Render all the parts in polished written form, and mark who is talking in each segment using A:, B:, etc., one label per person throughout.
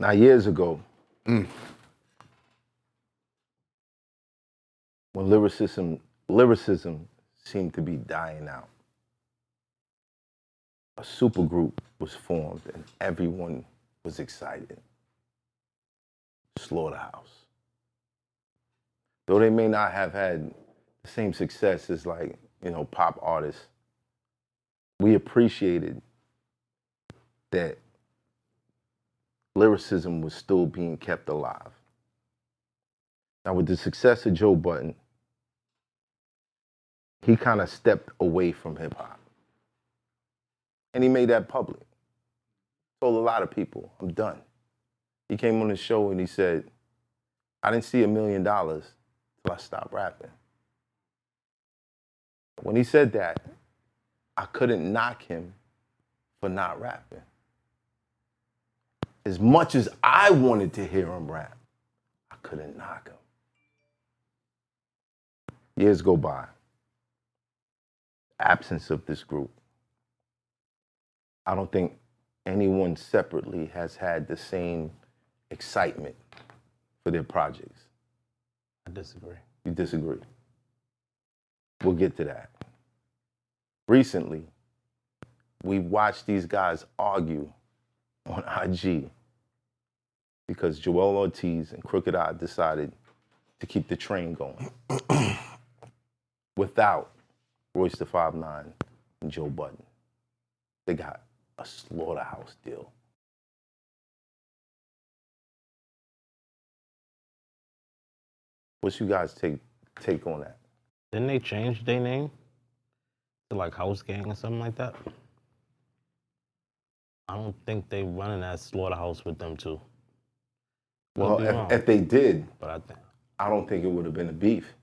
A: Now, years ago, when lyricism seemed to be dying out, a supergroup was formed and everyone was excited. Slaughterhouse. Though they may not have had the same success as pop artists, we appreciated that lyricism was still being kept alive. Now, with the success of Joe Budden, he kind of stepped away from hip hop. And he made that public. Told a lot of people, I'm done. He came on the show and he said, I didn't see $1 million till I stopped rapping. When he said that, I couldn't knock him for not rapping. As much as I wanted to hear him rap, I couldn't knock him. Years go by. Absence of this group. I don't think anyone separately has had the same excitement for their projects.
B: I disagree.
A: You disagree? We'll get to that. Recently, we watched these guys argue on IG because Joel Ortiz and Crooked Eye decided to keep the train going without Royce da 5'9" and Joe Budden. They got a Slaughterhouse deal. What's you guys take on that?
B: Didn't they change their name to like House Gang or something like that? I don't think they running that Slaughterhouse with them too.
A: Well, if they did,
B: but
A: I don't think it would have been a beef.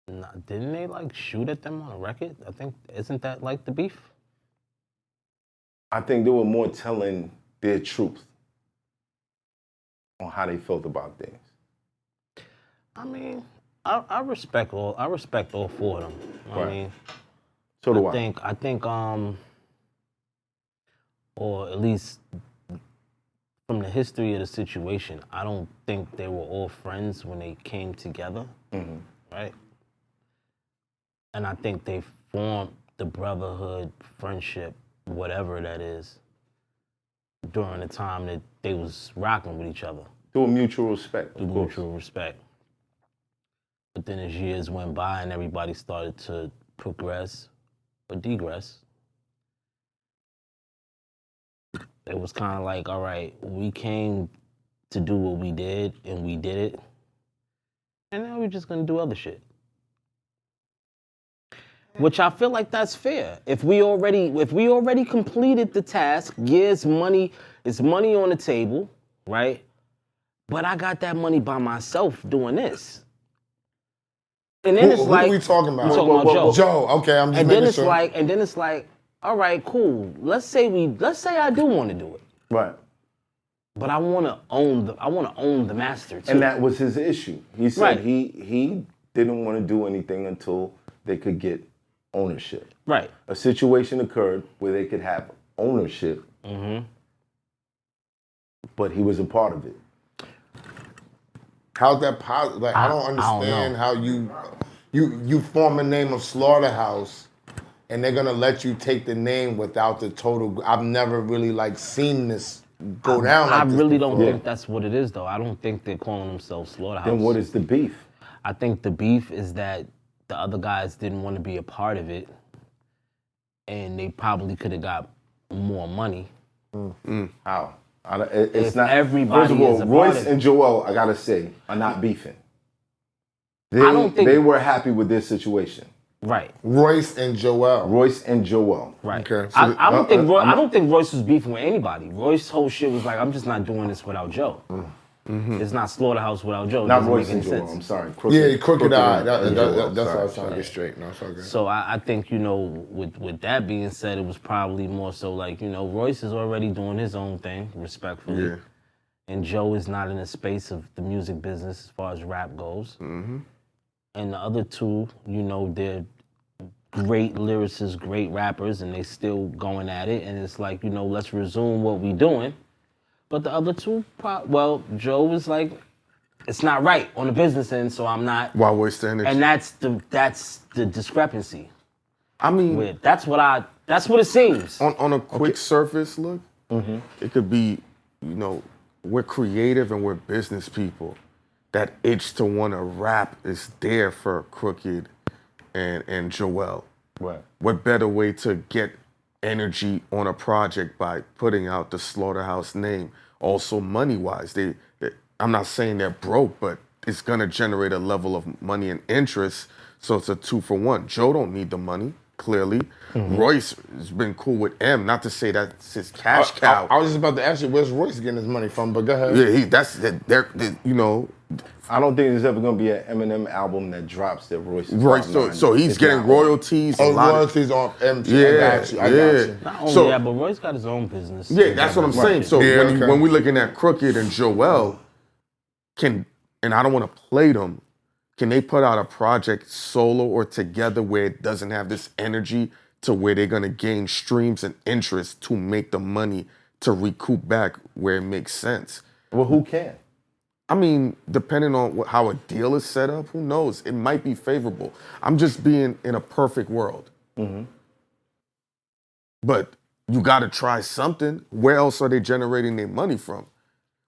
B: Nah, didn't they like shoot at them on a record? I think, isn't that like the beef?
A: I think they were more telling their truth on how they felt about things.
B: I mean, I respect all four of them.
A: Right.
B: I mean,
A: so do I.
B: I think, or at least from the history of the situation, I don't think they were all friends when they came together, right? And I think they formed the brotherhood, friendship, whatever that is, during the time that they was rocking with each other.
A: Through a mutual respect,
B: Through mutual respect. But then as years went by and everybody started to progress or degress, it was kind of like, all right, we came to do what we did and we did it, and now we're just gonna do other shit. Which I feel like that's fair. If we already completed the task, it's money on the table, right? But I got that money by myself doing this. And then
C: who are we talking about?
B: We're talking about Joe.
C: Joe, okay, I'm just making sure.
B: And then it's like, all right, cool. Let's say I do want to do it.
A: Right.
B: But I want to own the master too.
A: And that was his issue. He said
B: Right.
A: he didn't want to do anything until they could get ownership.
B: Right.
A: A situation occurred where they could have ownership, but he was a part of it.
C: How's that possible? Like, I don't understand how you form a name of Slaughterhouse and they're gonna let you take the name without the total. I've never really seen this go down like
B: I
C: this
B: really
C: before.
B: don't think that's what it is, though. I don't think they're calling themselves Slaughterhouse.
A: Then what is the beef?
B: I think the beef is that the other guys didn't want to be a part of it, and they probably could have got more money.
A: How? It's
B: If
A: not.
B: everybody
A: First of all,
B: is a part
A: Royce
B: of it.
A: and Joel, I gotta say, are not beefing.
B: don't think-
A: They were happy with their situation.
B: Right.
C: Royce and Joel.
A: Royce and Joel.
B: Right.
C: Okay, so
B: I don't think Royce was beefing with anybody. Royce's whole shit was like, I'm just not doing this without Joe. It's not Slaughterhouse without Joe. It
A: Not
B: doesn't
A: Royce
B: make
A: and
B: any
A: Joel.
B: sense.
A: I'm sorry.
C: Crooked Eye.
A: and
C: That's
A: Joel.
C: what I
A: Sorry,
C: was trying to
A: sorry.
C: get straight. No, it's all good.
B: So I think, with that being said, it was probably more so like, Royce is already doing his own thing, respectfully.
C: Yeah.
B: And Joe is not in the space of the music business as far as rap goes. And the other two, they're great lyricists, great rappers, and they still going at it. And it's like, let's resume what we doing. But the other two, well, Joe was like, it's not right on the business end, so I'm not.
C: Why waste the energy?
B: And that's the discrepancy.
C: I mean,
B: That's what it seems.
C: on a quick surface look, it could be, we're creative and we're business people. That itch to want to rap is there for Crooked and Joel.
A: Right.
C: What better way to get energy on a project by putting out the Slaughterhouse name? Also, money-wise, I'm not saying they're broke, but it's gonna generate a level of money and interest. So it's a 2-for-1. Joe don't need the money, clearly. Royce has been cool with M. Not to say that's his cash cow.
D: I was just about to ask you where's Royce getting his money from, but go ahead.
C: Yeah,
A: I don't think there's ever gonna be an Eminem album that drops that Royce.
C: So he's getting royalties.
D: Royalties on MC.
C: Yeah,
D: I got you.
B: Not only that, but Royce got his own business.
C: Yeah, that's what I'm saying. So when we're looking at Crooked and Joel, and I don't want to play them, can they put out a project solo or together where it doesn't have this energy to where they're gonna gain streams and interest to make the money to recoup back where it makes sense?
A: Well, who can?
C: I mean, depending on how a deal is set up, who knows? It might be favorable. I'm just being in a perfect world. But you got to try something. Where else are they generating their money from?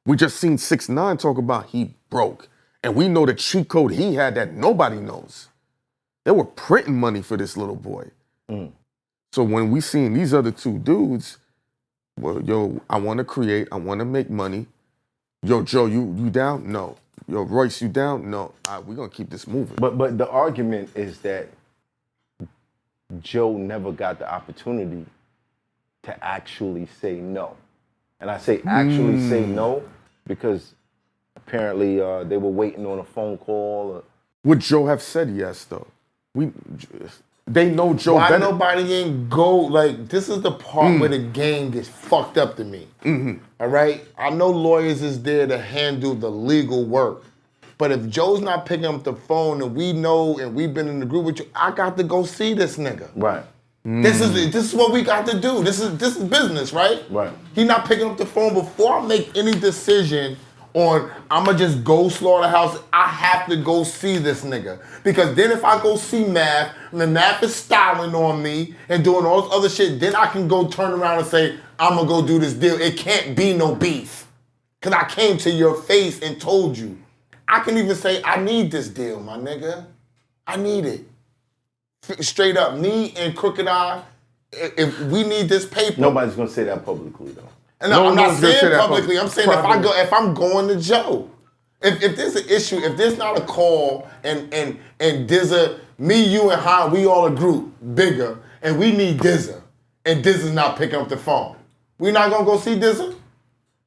C: We just seen 6ix9ine talk about he broke. And we know the cheat code he had that nobody knows. They were printing money for this little boy. So when we seen these other two dudes, well, yo, I want to create, I want to make money. Yo, Joe, you down? No. Yo, Royce, you down? No. We're going to keep this moving.
A: But the argument is that Joe never got the opportunity to actually say no. And I say actually say no because apparently they were waiting on a phone call.
C: Would Joe have said yes, though? They know Joe
D: Why
C: better.
D: nobody ain't go, like, this is the part where the game gets fucked up to me. All right? I know lawyers is there to handle the legal work. But if Joe's not picking up the phone and we know and we've been in the group with you, I got to go see this nigga.
A: Right.
D: This is what we got to do. This is business, right?
A: Right.
D: He not picking up the phone before I make any decision on I'ma just go Slaughterhouse. I have to go see this nigga. Because then if I go see Math, and then Math is styling on me and doing all this other shit, then I can go turn around and say, I'ma go do this deal. It can't be no beef. Cause I came to your face and told you. I can even say, I need this deal, my nigga. I need it. Straight up, me and Crooked Eye, if we need this paper.
A: Nobody's gonna say that publicly though.
D: And I'm not saying publicly. I'm saying if I'm going to Joe, if there's an issue, if there's not a call, and Dizza, me, you, and Han, we all a group, bigger, and we need Dizza, and Dizza's not picking up the phone, we not gonna go see Dizza?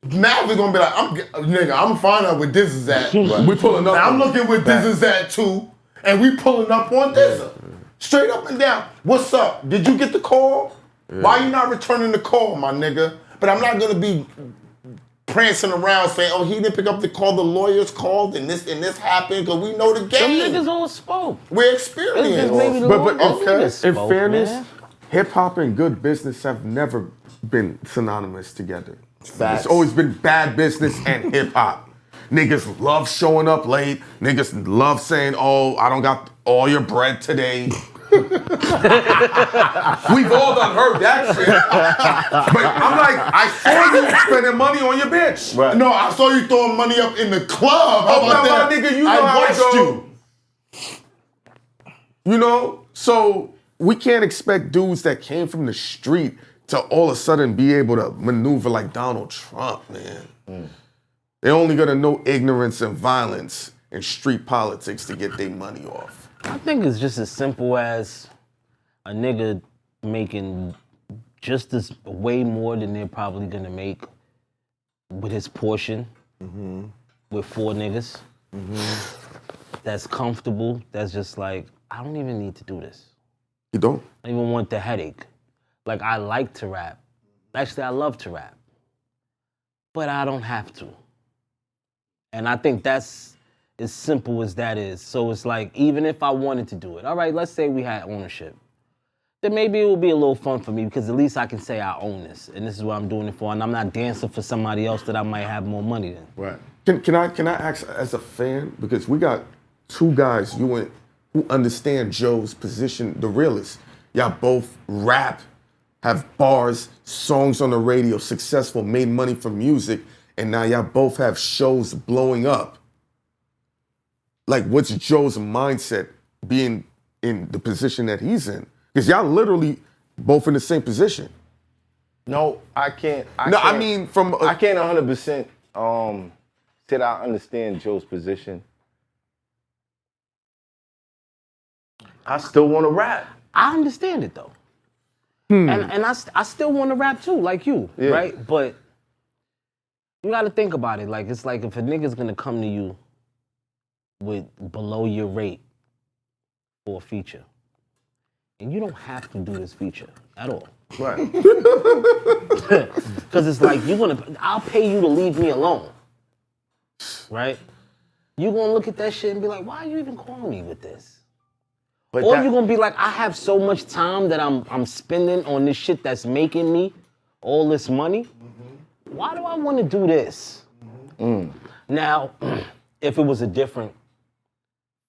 D: Now we're gonna be like, I'm gonna find out where Dizza's at.
C: We pulling up.
D: Now I'm looking where Dizza's at too, and we pulling up on Dizza, straight up and down. What's up? Did you get the call? Why you not returning the call, my nigga? But I'm not gonna be prancing around saying, "Oh, he didn't pick up the call. The lawyers called, and this happened," because we know the game.
B: Them niggas all spoke.
D: We're experienced.
C: But in fairness, hip hop and good business have never been synonymous together.
D: Facts.
C: It's always been bad business and hip hop. Niggas love showing up late. Niggas love saying, "Oh, I don't got all your bread today." We've all done heard that shit. But I'm like, I saw you spending money on your bitch.
A: Right.
D: No, I saw you throwing money up in the club. How about that?
C: My nigga, you know
D: I
C: how it
D: watched
C: go.
D: you.
C: You know? So we can't expect dudes that came from the street to all of a sudden be able to maneuver like Donald Trump, man. They're only gonna know ignorance and violence and street politics to get their money off.
B: I think it's just as simple as a nigga making just as way more than they're probably gonna make with his portion with 4 niggas. That's comfortable. That's just like, I don't even need to do this.
C: You don't?
B: I don't even want the headache. Like, I like to rap. Actually, I love to rap. But I don't have to. And I think that's as simple as that is. So it's like, even if I wanted to do it, all right, let's say we had ownership. then maybe it will be a little fun for me because at least I can say I own this and this is what I'm doing it for, and I'm not dancing for somebody else that I might have more money than.
E: Right. Can I ask as a fan, because we got two guys who understand Joe's position, the realest. Y'all both rap, have bars, songs on the radio, successful, made money from music, and now y'all both have shows blowing up. Like, what's Joe's mindset being in the position that he's in? Because y'all literally both in the same position.
A: No, I can't.
E: I mean,
A: I can't 100% say that I understand Joe's position. I still want to rap.
B: I understand it though. And I still want to rap too, like you, right? But you got to think about it. Like, it's like if a nigga's going to come to you with below your rate for a feature, and you don't have to do this feature at all.
A: Right.
B: Because it's like, I'll pay you to leave me alone, right? You're going to look at that shit and be like, why are you even calling me with this?
A: But
B: Or you're gonna be like, I have so much time that I'm spending on this shit that's making me all this money. Why do I want to do this? Now, if it was a different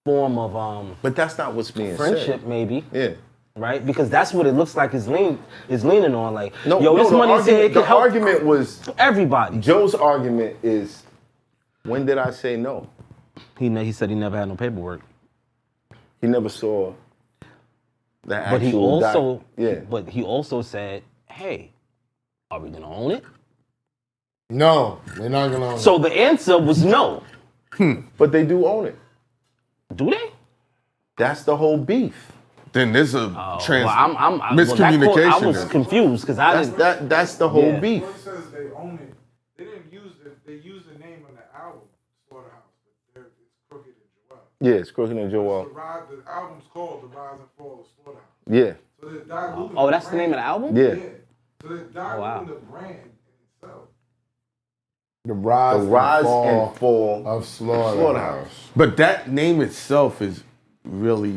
B: form of
A: But that's not what's being
B: friendship,
A: said.
B: maybe.
A: Yeah.
B: Right? Because that's what it looks like is leaning on. Like,
A: No,
B: yo, this
A: the
B: money's here, it
A: argument,
B: can help
A: argument was
B: everybody.
A: Joe's argument is, when did I say no?
B: He said he never had no paperwork.
A: He never saw the actual
B: But he also,
A: yeah.
B: but he also said, hey, are we gonna own it?
C: No, we're not gonna own it.
B: So the answer was no.
A: But they do own it.
B: Do they?
A: That's the whole beef.
E: Then there's a
B: miscommunication. I was
E: there.
B: confused because I didn't.
A: That's the whole
B: Yeah.
A: beef.
F: It says they own it. They didn't use it. They used the name on the album, Slaughterhouse, but it's Crooked and Joel.
A: Yeah, it's Crooked and Joel.
F: The album's called The Rise and Fall of Slaughterhouse.
A: Yeah.
F: So they're diluting
B: Oh, that's the name of the album?
A: Yeah.
F: So they're diluting the brand in itself.
C: The rise,
A: The rise
C: and
A: and fall
C: of Slaughterhouse.
E: But that name itself is really,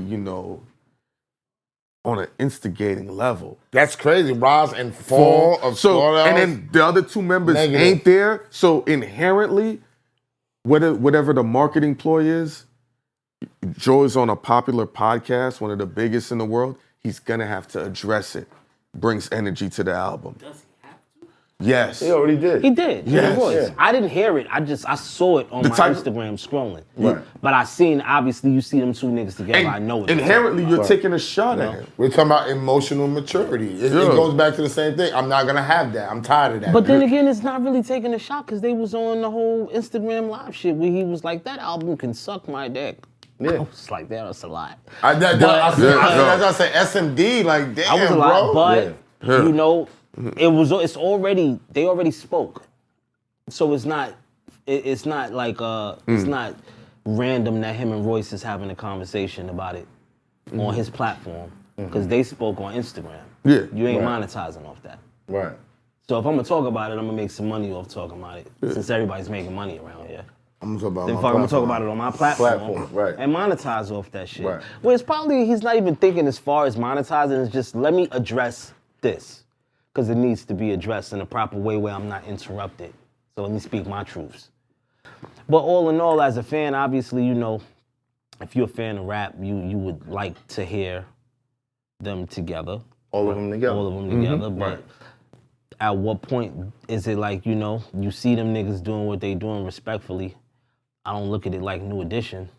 E: on an instigating level.
C: That's crazy. Rise and fall of Slaughterhouse.
E: And then the other two members
C: Negative.
E: ain't there. So inherently, whatever the marketing ploy is, Joe is on a popular podcast, one of the biggest in the world. He's gonna have to address it. Brings energy to the album.
B: Does he have to?
E: Yes.
A: He already did.
B: He did.
E: Yes.
B: He was.
A: Yeah.
B: I didn't hear it. I saw it on my Instagram scrolling.
A: Right.
B: But I seen, obviously, you see them two niggas together. I know it.
E: Inherently, you're taking a shot at him.
C: We're talking about emotional maturity. It goes back to the same thing. I'm not gonna have that. I'm tired of that.
B: But then again, it's not really taking a shot because they was on the whole Instagram live shit where he was like, that album can suck my dick.
A: Yeah.
B: I was like, that's a lot.
C: I said SMD, like, damn,
B: I was a lot,
C: bro.
B: but
E: Yeah.
B: it's already, they already spoke. So it's not like it's not random that him and Royce is having a conversation about it on his platform because they spoke on Instagram.
E: Yeah.
B: You ain't monetizing off that.
A: Right.
B: So if I'm gonna talk about it, I'm gonna make some money off talking about it since everybody's making money around here.
C: I'm gonna
B: Then I'm gonna talk about it on my platform
A: Right.
B: and monetize off that shit.
A: Right.
B: Well, it's probably he's not even thinking as far as monetizing. It's just let me address this because it needs to be addressed in a proper way where I'm not interrupted. So let me speak my truths. But all in all, as a fan, obviously, if you're a fan of rap, you would like to hear them together.
A: All of them together.
B: All of them together. But at what point is it like, you see them niggas doing what they doing respectfully? I don't look at it like New Edition,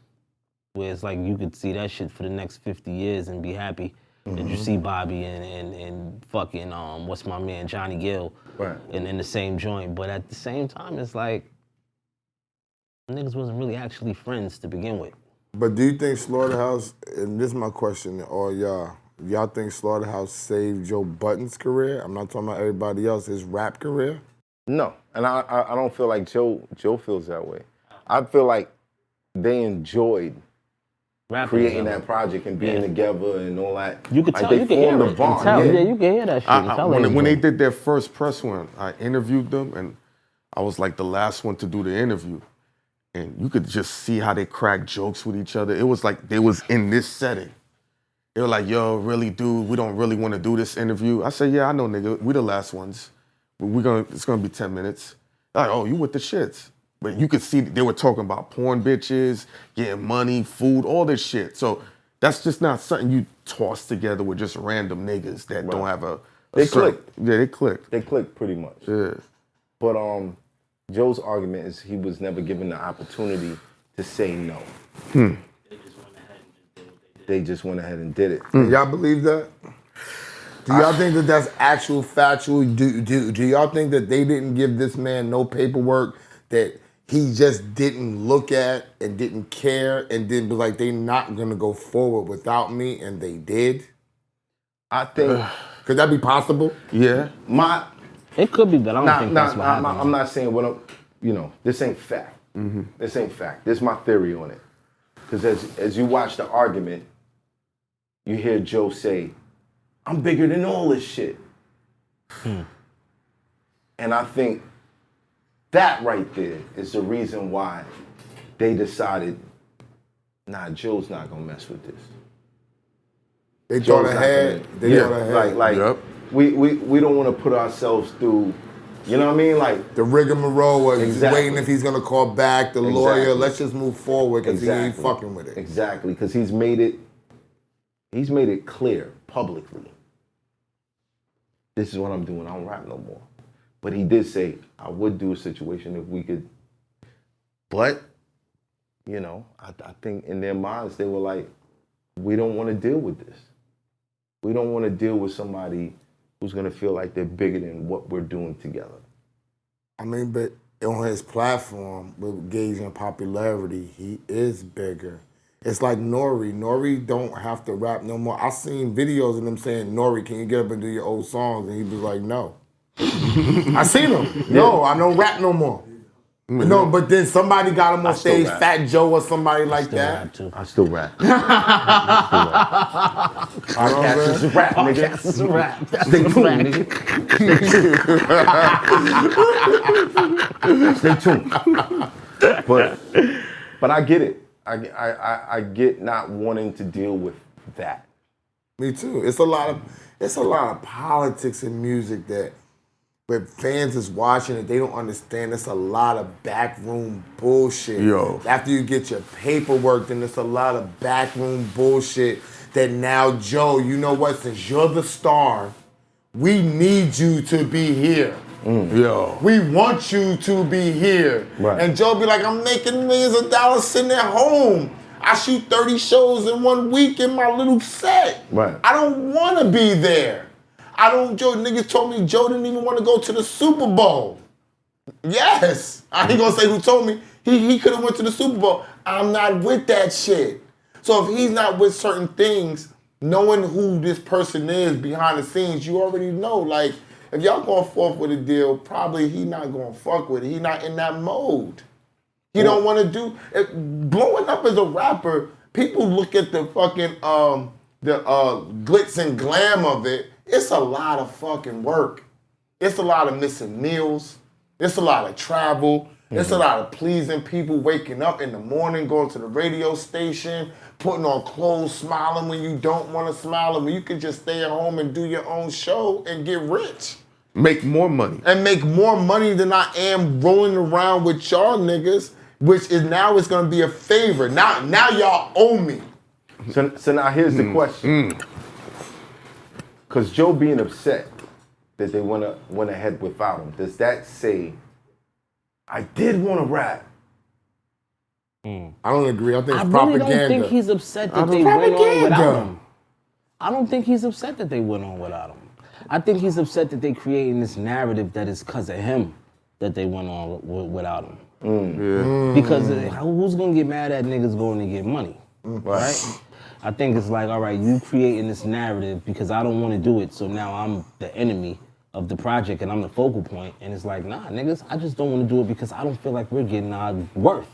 B: where it's like you could see that shit for the next 50 years and be happy that you see Bobby and fucking, what's my man, Johnny Gill in the same joint. But at the same time, it's like, niggas wasn't really actually friends to begin with.
C: But do you think Slaughterhouse, and this is my question to all y'all think Slaughterhouse saved Joe Budden's career? I'm not talking about everybody else, his rap career.
A: No, and I don't feel like Joe feels that way. I feel like they enjoyed creating that project and being together and all that.
B: You could
A: like
B: tell,
A: they
B: you can hear
A: formed a
B: it.
A: bond.
B: Yeah, you can hear that shit.
E: When they did their first press run, I interviewed them, and I was like the last one to do the interview. And you could just see how they cracked jokes with each other. It was like they was in this setting. They were like, yo, really, dude, we don't really want to do this interview. I said, yeah, I know, nigga. We the last ones. It's gonna be 10 minutes. Like, oh, you with the shits. But you could see they were talking about porn bitches, getting money, food, all this shit. So that's just not something you toss together with just random niggas that don't have a
A: They
E: certain-
A: clicked.
E: Yeah, they clicked.
A: They clicked pretty much.
E: Yeah.
A: But Joe's argument is he was never given the opportunity to say no. They just went ahead and did it.
C: Y'all believe that? Do y'all think that that's actual factual? Do y'all think that they didn't give this man no paperwork, that he just didn't look at and didn't care and then be like, they not gonna go forward without me, and they did?
A: I think
C: Could that be possible?
E: Yeah.
B: It could be, but I don't think that's what happened.
A: I'm not saying this ain't fact. This ain't fact. This is my theory on it. Because as you watch the argument, you hear Joe say, I'm bigger than all this shit. And I think that right there is the reason why they decided, nah, Joe's not gonna mess with this.
C: They
A: Joe's
C: thought
A: not
C: ahead.
A: gonna-
C: They thought ahead.
A: Like
E: Yep.
A: we don't want to put ourselves through, you know what I mean? Like
C: The rigmarole of
A: Exactly.
C: waiting if he's gonna call back, the lawyer,
A: Exactly.
C: let's just move forward because he ain't
A: Exactly.
C: fucking with it.
A: Exactly, because he's made it clear publicly. This is what I'm doing. I don't rap no more. But he did say, I would do a situation if we could. But, I think in their minds, they were like, we don't want to deal with this. We don't want to deal with somebody who's going to feel like they're bigger than what we're doing together.
C: I mean, but on his platform, with gauging popularity, he is bigger. It's like Nori. Nori don't have to rap no more. I seen videos of them saying, Nori, can you get up and do your old songs? And he was like, no. I seen him. No, I don't rap no more. No, but then somebody got him on
A: still
C: stage,
A: rap.
C: Fat Joe or somebody like
B: Still
C: that.
B: rap, too.
A: I still rap. Podcast is rap, nigga.
B: Podcast is rap. That's
A: Stay
B: a
A: tuned,
B: fact.
A: Stay tuned. But I get it. I get not wanting to deal with that.
C: Me too. It's a lot of politics in music that, but fans is watching it, they don't understand. It's a lot of backroom bullshit.
E: Yo.
C: After you get your paperwork, then it's a lot of backroom bullshit that now, Joe, you know what? Since you're the star, we need you to be here.
E: Yo.
C: We want you to be here.
A: Right.
C: And Joe be like, I'm making millions of dollars sitting at home. I shoot 30 shows in 1 week in my little set.
A: Right.
C: I don't want to be there. Niggas told me Joe didn't even want to go to the Super Bowl. Yes. I ain't gonna say who told me. He could have went to the Super Bowl. I'm not with that shit. So if he's not with certain things, knowing who this person is behind the scenes, you already know. Like, if y'all going forth with a deal, probably he not going to fuck with it. He not in that mode. He don't want to do blowing up as a rapper. People look at the fucking the glitz and glam of it. It's a lot of fucking work. It's a lot of missing meals. It's a lot of travel. It's a lot of pleasing people, waking up in the morning, going to the radio station, putting on clothes, smiling when you don't want to smile, and when you can just stay at home and do your own show and get rich.
E: Make more money.
C: And make more money than I am rolling around with y'all niggas, which is now it's gonna be a favor. Now y'all owe me.
A: So now here's the question. Because Joe being upset that they went ahead without him, does that say, I did want to rap?
C: I don't agree. I think
B: I
C: it's
B: really
C: propaganda.
B: don't think he's upset that they went on without him. I don't think he's upset that they went on without him. I think he's upset that they creating this narrative that it's because of him that they went on without him. Because who's gonna get mad at niggas going to get money, right? I think it's like, all right, you creating this narrative because I don't want to do it, so now I'm the enemy of the project and I'm the focal point. And it's like, nah, niggas, I just don't want to do it because I don't feel like we're getting our worth,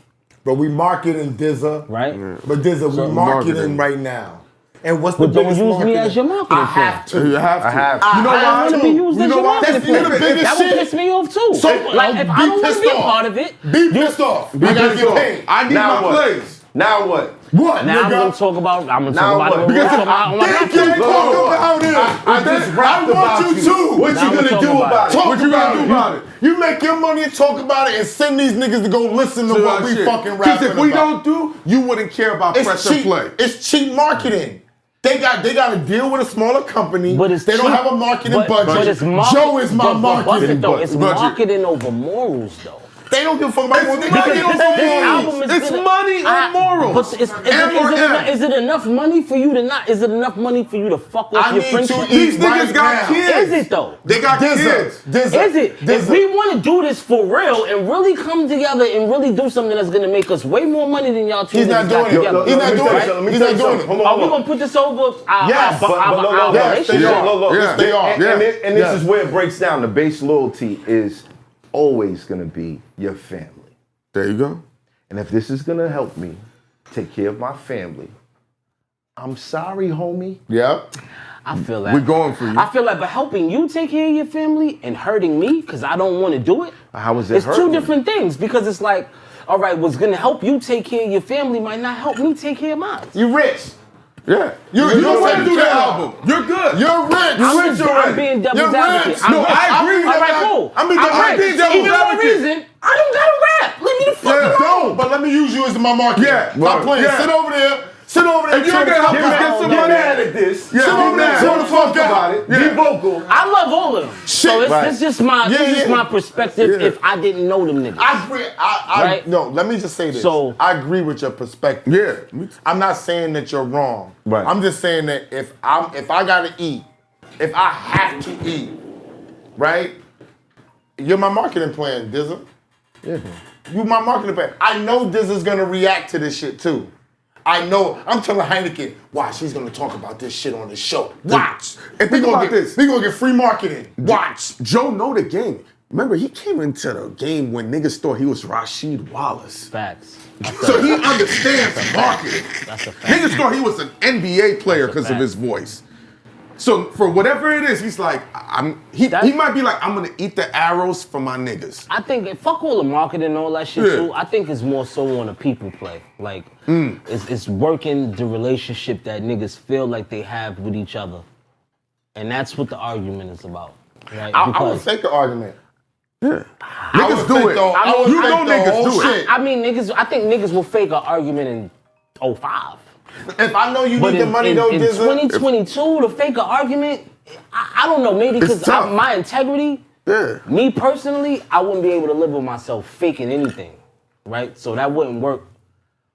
C: But we marketing Dizza.
B: right?
C: But Dizza, we marketing
E: marketing.
C: right now. And what's the
B: But don't
C: biggest
B: use me
C: marketing?
B: as your marketing
C: I have to.
E: You have to.
A: I have.
E: You know
B: I
E: why?
B: don't want to be used
C: You
B: as
C: know
B: your
C: why?
B: marketing
C: That's the
B: plan.
C: biggest
B: That would
C: shit.
B: piss me off too.
C: So,
B: like, if I don't want to be a part of it,
C: Be pissed off. I gotta get paid.
E: I need
A: Now
E: my
A: what?
E: plays.
A: Now what?
C: What,
B: Now I'm
C: nigga?
B: gonna talk about. I'm gonna
A: Now
B: talk about
A: what?
B: it.
C: Because
B: Talk about
C: they
B: my
C: can't
B: feelings.
C: talk about it.
A: I just rapped
C: I
A: about
C: want you to.
A: What
B: Now
A: you
B: I'ma
A: gonna
B: talk
A: do
B: about
A: about
B: it.
A: it?
C: What you gonna do about it? You make your money and talk about it and send these niggas to go listen to what we fucking rapping
E: Because if we
C: about.
E: don't do, you wouldn't care about
C: It's
E: press and
C: cheap.
E: play.
C: It's cheap marketing. They got to deal with a smaller company.
B: But it's
C: they don't
B: cheap.
C: have a marketing
B: But
C: budget.
B: it's
C: Joe is my
B: but
C: marketing
B: though, it's
C: budget.
B: marketing over morals, though.
C: They don't give a fuck about what they
E: money
C: got.
E: over morals. It's money or morals.
B: But
E: M.
B: is it enough money for you to not? Is it enough money for you to fuck off
C: I
B: your
C: need
B: friendship?
C: to
E: These
C: eat
E: niggas
C: right
E: got
C: now.
E: kids.
B: Is it though?
E: They got kids.
B: Is it? If we want to do this for real and really come together and really do something that's gonna make us way more money than y'all two
C: He's not
B: niggas got
C: doing it.
B: together.
C: He's not doing
A: Let
C: it.
A: me
C: He's
A: tell
C: not
A: you
C: doing
A: something.
C: it.
B: Are we gonna put this over our
C: Yes,
B: our
C: yes, they
B: relationship?
C: are.
A: Look.
C: Yes, they are.
A: And this
C: Yes.
A: is where it breaks down. The base loyalty is always gonna be your family.
E: There you go.
A: And if this is gonna help me take care of my family, I'm sorry, homie.
C: Yep.
B: I feel that.
E: We're going for you.
B: I feel like, but helping you take care of your family and hurting me because I don't want to do it.
A: How is it
B: It's
A: hurting
B: two
A: me?
B: different things because it's like, all right, what's gonna help you take care of your family might not help me take care of mine.
C: You rich.
E: Yeah.
C: You
E: don't
C: don't
E: want to do
C: care.
E: that album. You're good.
C: You're rich.
B: I'm being devil's
C: You're
B: advocate.
C: rich. No, I agree with
B: All right,
C: that.
B: cool.
C: I'm being devil's
B: Even more
C: advocate.
B: reason, I don't gotta rap. Leave me the fuck
C: Yeah,
B: alone.
C: don't. But let me use you as my market.
E: Yeah,
C: Stop
E: right.
C: playing.
E: Yeah.
C: Sit over there. Sit over there.
E: If you're gonna help us get some
A: Get
E: money,
A: mad at this.
E: Yeah,
C: Sit over there.
E: be
C: Chill
E: mad.
C: the fuck
A: about it.
C: Yeah.
A: Be vocal.
B: I love all of them. So it's
A: Right.
B: this just my
C: Yeah,
B: this is
C: yeah.
B: my perspective
C: Yeah.
B: if I didn't know them niggas.
C: I agree.
B: Right?
C: No, let me just say this.
B: So-
C: I agree with your perspective.
E: Yeah.
C: I'm not saying that you're wrong.
A: Right.
C: I'm just saying that if I gotta eat, if I have to eat, right? You're my marketing plan, Dizza.
A: Yeah.
C: You my marketing plan. I know Dizza's gonna react to this shit too. I know. I'm telling Heineken, watch, he's gonna talk about this shit on the show. Watch.
E: And think about this.
C: We gonna get free marketing. Watch.
E: Joe know the game. Remember, he came into the game when niggas thought he was Rasheed Wallace.
B: Facts.
E: So he understands marketing.
B: That's a fact.
E: Niggas thought he was an NBA player
B: That's a
E: because of
B: fact.
E: his voice. So for whatever it is, he's like, he might be like, I'm gonna eat the arrows for my niggas.
B: I think fuck all the marketing and all that shit
E: Yeah.
B: too. I think it's more so on a people play. Like it's working the relationship that niggas feel like they have with each other, and that's what the argument is about. Right?
C: I would
B: Because
C: fake the argument.
E: Yeah.
C: I
E: Niggas
C: would
E: do
C: think
E: it.
C: though- I would
E: You
C: think
E: know
C: the
E: niggas
C: whole
E: do it.
C: shit.
B: I mean niggas. I think niggas will fake an argument in 05.
C: If I know you
B: But
C: need the money though,
B: in
C: Dizza.
B: 2022 to fake an argument, I don't know. Maybe because
E: tough.
B: my integrity.
E: Yeah.
B: Me personally, I wouldn't be able to live with myself faking anything, right? So that wouldn't work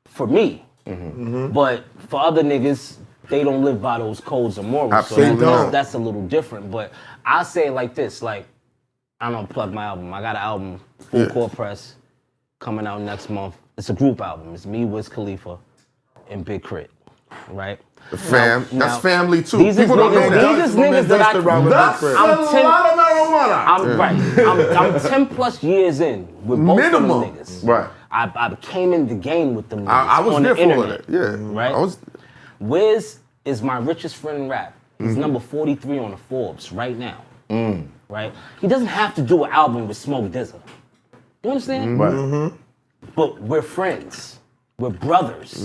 B: for me. But for other niggas, they don't live by those codes or morals.
E: Absolutely
B: So
E: not.
B: that's a little different. But I say it like this, like, I don't plug my album. I got an album, Full Court Press, coming out next month. It's a group album. It's me, Wiz Khalifa, and Big Crit, right?
E: The fam.
B: Now-
E: That's family too.
B: These is
E: People don't know
B: niggas,
E: that.
B: these is niggas that I
E: That's
B: I'm
E: a
B: 10
E: lot of marijuana.
B: I'm 10 plus years in with both
E: Minimum.
B: of them niggas.
A: Right.
B: I came in the game with them niggas
E: I was
B: on
E: there
B: the
E: for
B: internet.
E: it. Yeah.
B: Right?
E: I was.
B: Wiz is my richest friend in rap. He's number 43 on the Forbes right now. Right? He doesn't have to do an album with Smoke Dizza. You understand?
A: Right.
B: But we're friends. We're brothers.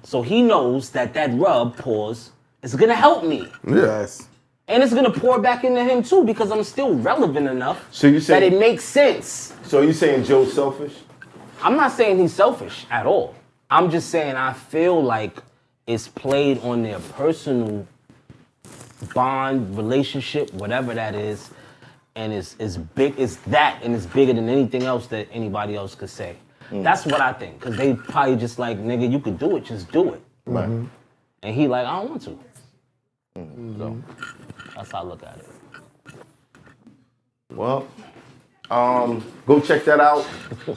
B: So he knows that rub pause is gonna help me.
C: Yes.
B: And it's gonna pour back into him too because I'm still relevant enough
A: So you
B: that
A: saying-
B: it makes sense.
A: So you saying Joe's selfish?
B: I'm not saying he's selfish at all. I'm just saying I feel like it's played on their personal bond, relationship, whatever that is, and it's big. It's that, and it's bigger than anything else that anybody else could say. That's what I think, because they probably just like, nigga, you could do it, just do it.
A: Right.
B: And he like, I don't want to. So that's how I look at it.
A: Well, go check that out.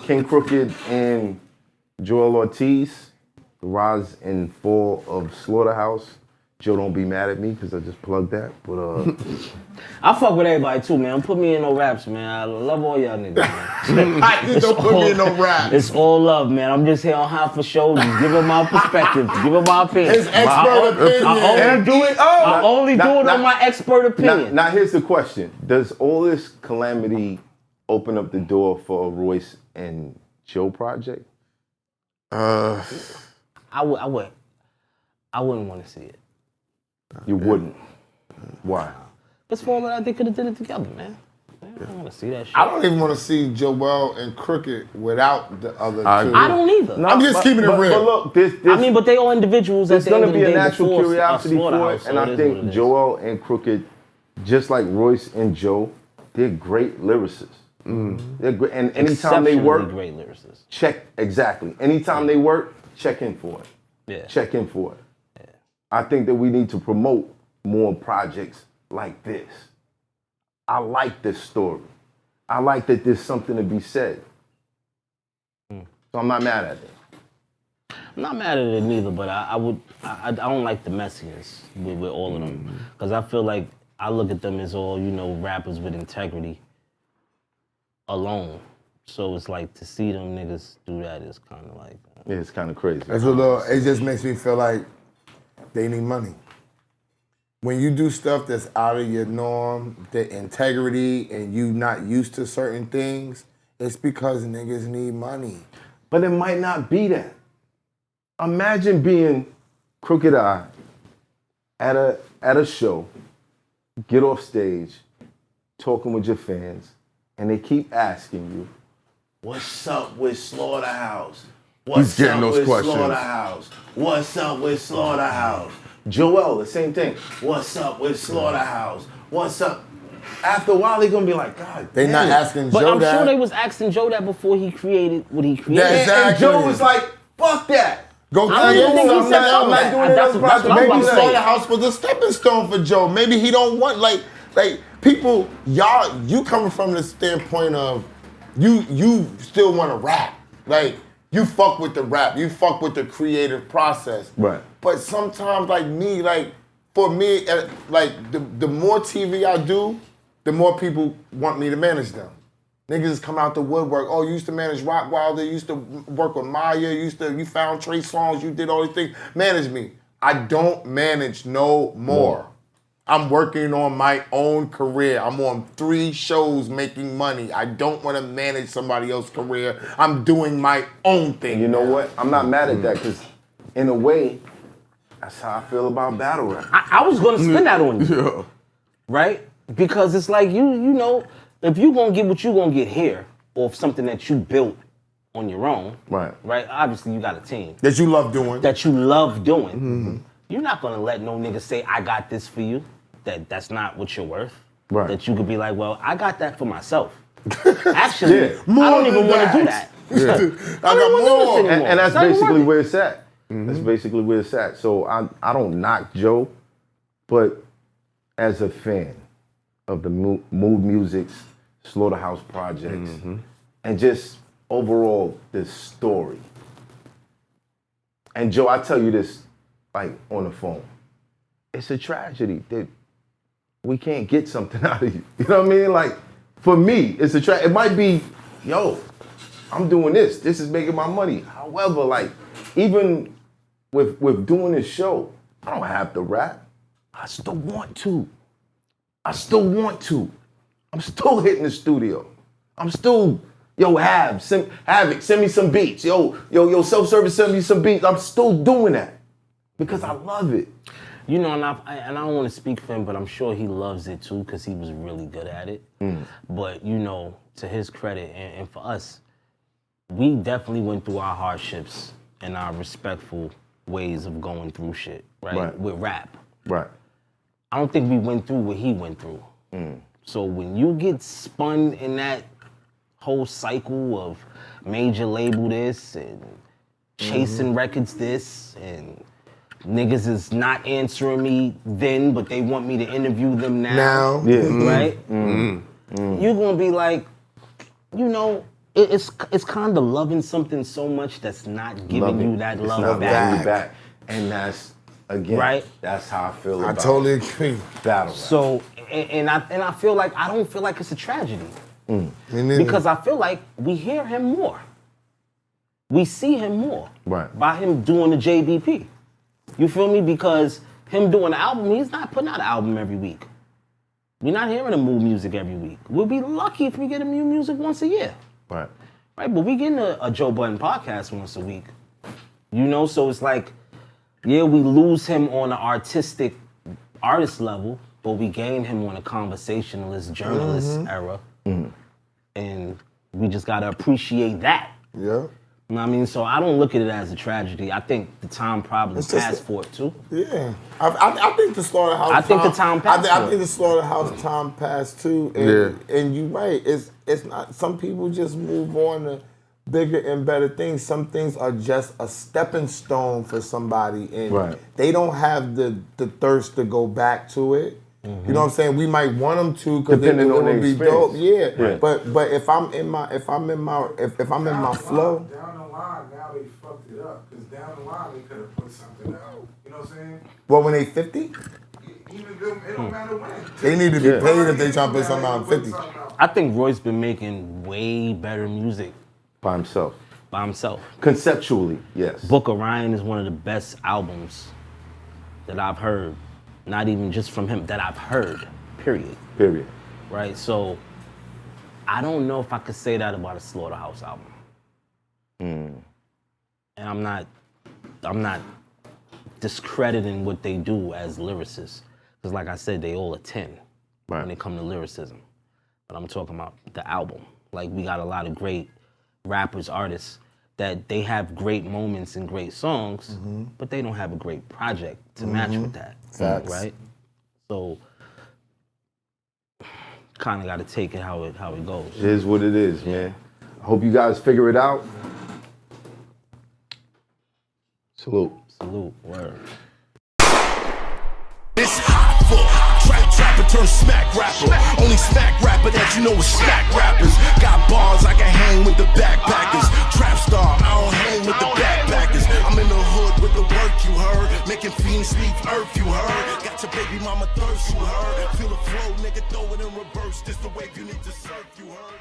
A: King Crooked and Joel Ortiz, the rise and fall of Slaughterhouse. Joe, don't be mad at me because I just plugged that. But
B: I fuck with everybody too, man. Don't put me in no raps, man. I love all y'all niggas, man.
C: I just don't put me in no rap.
B: It's all love, man. I'm just here on Hoffa Show, just giving my perspective, giving my opinion.
C: His expert opinion.
B: I only do it on my expert opinion.
A: now here's the question: does all this calamity open up the door for a Royce and Joe project?
B: I wouldn't want to see it.
A: You wouldn't. Why?
B: It's for all that they could have did it together, man. I don't want to see that shit.
C: I don't even want to see Joel and Crooked without the other two.
B: I don't either.
C: I'm just keeping it real.
A: But look, this
B: but they all individuals.
A: there's
B: at the end
A: going to
B: of
A: be
B: the
A: a
B: day
A: natural
B: before
A: curiosity for
B: Slaughterhouse,
A: it, and I think Joel and Crooked, just like Royce and Joe, they're great lyricists. They're great, and anytime they work,
B: great lyricists.
A: check exactly. Anytime they work, check in for it.
B: Yeah.
A: Check in for it. Yeah. I think that we need to promote more projects like this. I like this story. I like that there's something to be said. So I'm not mad at it.
B: I'm not mad at it neither, but I don't like the messiness with all of them. Because I feel like I look at them as all, rappers with integrity alone. So it's like to see them niggas do that is kind of like...
A: Yeah, it's kind of crazy.
C: It's a little, it just makes me feel like they need money. When you do stuff that's out of your norm, the integrity, and you not used to certain things, it's because niggas need money.
A: But it might not be that. Imagine being Crooked Eye at a show, get off stage, talking with your fans, and they keep asking you, what's up with Slaughterhouse? What's
E: He's getting
A: up
E: those
A: with
E: questions.
A: Slaughterhouse? What's up with Slaughterhouse? Joel, the same thing. What's up with Slaughterhouse? What's up? After a while, they're gonna be like, God,
C: They
A: damn
C: not
A: it.
C: asking
B: But
C: Joe
B: I'm
C: that.
B: sure they was asking Joe that before he created what he created.
C: Yeah,
A: And
C: exactly.
A: Joe was like, fuck that.
C: Go
B: I don't
C: create
B: even think he
C: something
B: said
C: else.
B: fuck that.
A: doing it
B: That's
A: on
B: what I'm
C: Maybe
B: about to say.
C: Slaughterhouse was a stepping stone for Joe. Maybe he don't want like people. Y'all, you coming from the standpoint of you still want to rap. Like you fuck with the rap. You fuck with the creative process.
A: Right.
C: But sometimes, like me, like for me, like the more TV I do, the more people want me to manage them. Niggas come out the woodwork. Oh, you used to manage Rock Wilder. You used to work with Maya. You found Trey songs. You did all these things. Manage me. I don't manage no more. I'm working on my own career. I'm on 3 shows making money. I don't want to manage somebody else's career. I'm doing my own thing.
A: And you know
C: now.
A: what? I'm not mad at that because, in a way, that's how I feel about battle rap.
B: I was gonna spin that on you,
E: Yeah.
B: right? Because it's like you know, if you gonna get what you gonna get here off something that you built on your own,
A: Right.
B: Obviously, you got a team
C: That you love doing.
B: that you love doing. You're not gonna let no nigga say, "I got this for you." That's not what you're worth.
A: Right.
B: That you could be like, "Well, I got that for myself." Actually,
A: Yeah.
B: I don't even want to do
C: that.
B: that.
C: I got more.
A: And that's
B: It's not even
A: basically
B: worth it.
A: where it's at. That's basically where it's at. So I don't knock Joe, but as a fan of the Mood Music's Slaughterhouse projects and just overall this story. And Joe, I tell you this like on the phone. It's a tragedy that we can't get something out of you. You know what I mean? Like for me, it's a tragedy. It might be, yo, I'm doing this. This is making my money. However, like even with doing this show, I don't have to rap. I still want to. I'm still hitting the studio. I'm still, Havoc, send me some beats. Yo, self-service, send me some beats. I'm still doing that because I love it.
B: You know, and I don't want to speak for him, but I'm sure he loves it too because he was really good at it. But, to his credit and for us, we definitely went through our hardships and our respectful ways of going through shit, right? With rap.
A: Right.
B: I don't think we went through what he went through. So when you get spun in that whole cycle of major label this and chasing records this and niggas is not answering me then, but they want me to interview them now.
A: Yeah.
B: Right? You're gonna be like, it's kind of loving something so much that's not giving you that love
A: not
B: back.
A: giving you back. And that's, again,
B: Right.
A: that's how I feel
C: I
A: about
C: totally agree.
A: battle rap.
B: So, and I feel like, I don't feel like it's a tragedy.
C: Me neither.
B: Because I feel like we hear him more. We see him more.
A: Right.
B: By him doing the JBP. You feel me? Because him doing the album, he's not putting out an album every week. We're not hearing him Mood Music every week. We'll be lucky if we get a Mood Music once a year.
A: Right.
B: Right? But we getting a Joe Budden podcast once a week. You know, so it's like, yeah, we lose him on an artist level, but we gain him on a conversationalist, journalist era. And we just gotta appreciate that.
C: Yeah.
B: You know what I mean? So I don't look at it as a tragedy. I think the time probably passed for it too.
C: Yeah. I think the Slaughterhouse
B: I think the time passed
C: I
B: for
C: think the Slaughterhouse time passed too. And you're right. It's not, some people just move on to bigger and better things. Some things are just a stepping stone for somebody, and they don't have the thirst to go back to it. You know what I'm saying? We might want them to because it would be dope. Yeah. But if I'm in my flow.
F: Down the line, now they fucked it up. Because down the line, they could have put something out. You know what I'm saying?
C: Well, when they 50,
F: Even them, it don't matter when.
C: they need to be paid if they trying to put something out 50.
B: I think Roy's been making way better music
A: By himself.
B: by himself.
A: Conceptually, yes.
B: Book of Ryan is one of the best albums that I've heard. Not even just from him, that I've heard, period.
A: Period.
B: Right? So I don't know if I could say that about a Slaughterhouse album. And I'm not discrediting what they do as lyricists. Because like I said, they all a 10 when it come to lyricism. But I'm talking about the album. Like, we got a lot of great rappers, artists, that they have great moments and great songs, but they don't have a great project to match with that.
C: Facts.
B: Right? So, kind of got to take it how it goes.
A: It is what it is, man. I hope you guys figure it out. Salute.
B: Salute. Word.
G: It's hot for trapper turn smack rapper. Only smack rapper that you know is smack rappers. Got bars, I can hang with the backpackers. Trap star, I don't hang with the backpackers. I'm in the hood with the work, you heard. Making fiends leave earth, you heard. Got your baby mama thirst, you heard. Feel the flow, nigga, throw it in reverse. This the wave you need to surf, you heard.